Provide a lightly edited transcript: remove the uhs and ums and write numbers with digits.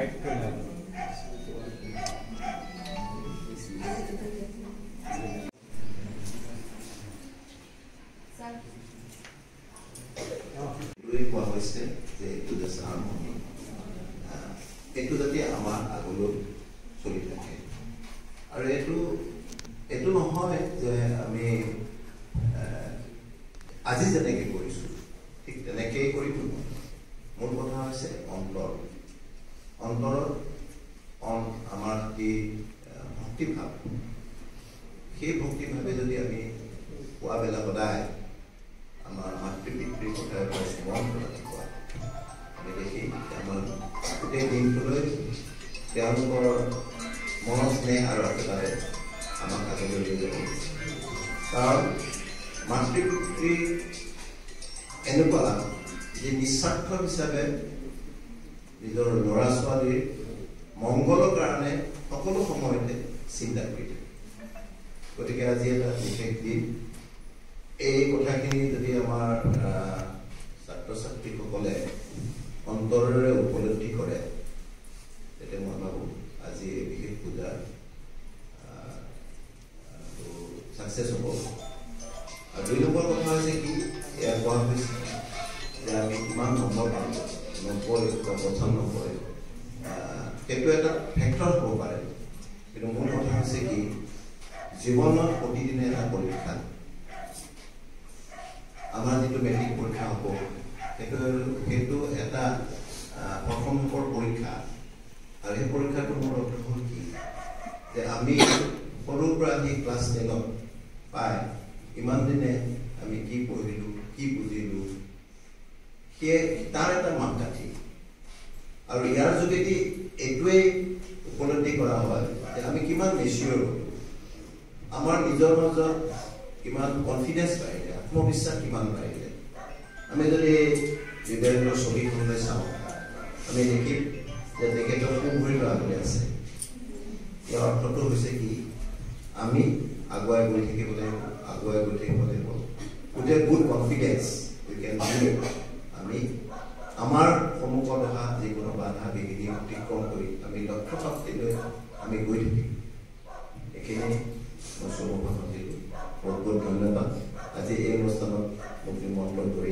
কোৱা হৈছে যে এইটো যে আৰম্ভণি এইটো যাতে আমাৰ আগলৈ চলি থাকে আৰু এইটো নহয় যে আমি আজি যেনেকৈ কৰিছোঁ ঠিক তেনেকেই কৰি থাকোঁ। মূল কথা হৈছে অন্তৰত আমাৰ যি ভক্তিভাৱ, সেই ভক্তিভাৱে যদি আমি পুৱাবেলা সদায় আমাৰ মাতৃ পিতৃৰ কথাই স্মৰণ ৰাতিপুৱা আমি দেখি আমাৰ গোটেই দিনটোলৈ তেওঁলোকৰ মনৰ স্নেহ আৰু আশীৰ্বাদে আমাক আগলৈ লৈ যাব। কাৰণ মাতৃ পিতৃ এনেকুৱা যে নিস্বাৰ্থ হিচাপে নিজৰ ল'ৰা ছোৱালীৰ মংগলৰ কাৰণে সকলো সময়তে চিন্তা কৰি থাকে। গতিকে আজি এটা বিশেষ দিন। এই কথাখিনি যদি আমাৰ ছাত্ৰ ছাত্ৰীসকলে অন্তৰেৰে উপলব্ধি কৰে তেতিয়া মই ভাবোঁ আজি এই বিশেষ পূজা ছাকচেছ হ'ব। আৰু 2 নম্বৰ কথা হৈছে কি, এয়া কোৱা হৈছে যে আমি কিমান নম্বৰ পাম, 90 বা 95, সেইটো এটা ফেক্টৰ হ'ব পাৰে। কিন্তু মূল কথা হৈছে কি, জীৱনত প্ৰতিদিনে এটা পৰীক্ষা। আমাৰ যিটো মেট্ৰিক পৰীক্ষা হ'ব সেইটো এটা প্ৰথম পৰীক্ষা। আৰু সেই পৰীক্ষাটোৰ মোৰ অৰ্থ হ'ল কি, যে আমি সৰুৰ পৰা আহি ক্লাছ 10ত পাই ইমান দিনে আমি কি পঢ়িলোঁ, কি বুজিলোঁ, সেয়ে তাৰ এটা মাপকাঠি। আৰু ইয়াৰ যোগেদি এইটোৱেই উপলব্ধি কৰা হয় যে আমি কিমান মেচিয়ৰ, আমাৰ নিজৰ মাজত কিমান কনফিডেন্স বাঢ়িলে, আত্মবিশ্বাস কিমান বাঢ়িলে। আমি যদি বিবেকৰ ছবিখনলৈ চাওঁ আমি দেখিম যে তেখেতৰ সুভৰি ল'ৰাবলৈ আছে। ইয়াৰ অৰ্থটো হৈছে কি, আমি আগুৱাই গৈ থাকিব লাগিব, গোটেই good confidence we can do it. আমি আমাৰ সন্মুখত অহা যিকোনো বাধা বিঘিনি অতিক্ৰম কৰি আমি লক্ষ্য প্ৰাপ্তিলৈ আমি গৈ থাকিম। এইখিনি মই চমুভাষণ দিলোঁ। বহুত বহুত ধন্যবাদ। আজি এই অনুষ্ঠানত মোক নিমন্ত্ৰণ কৰি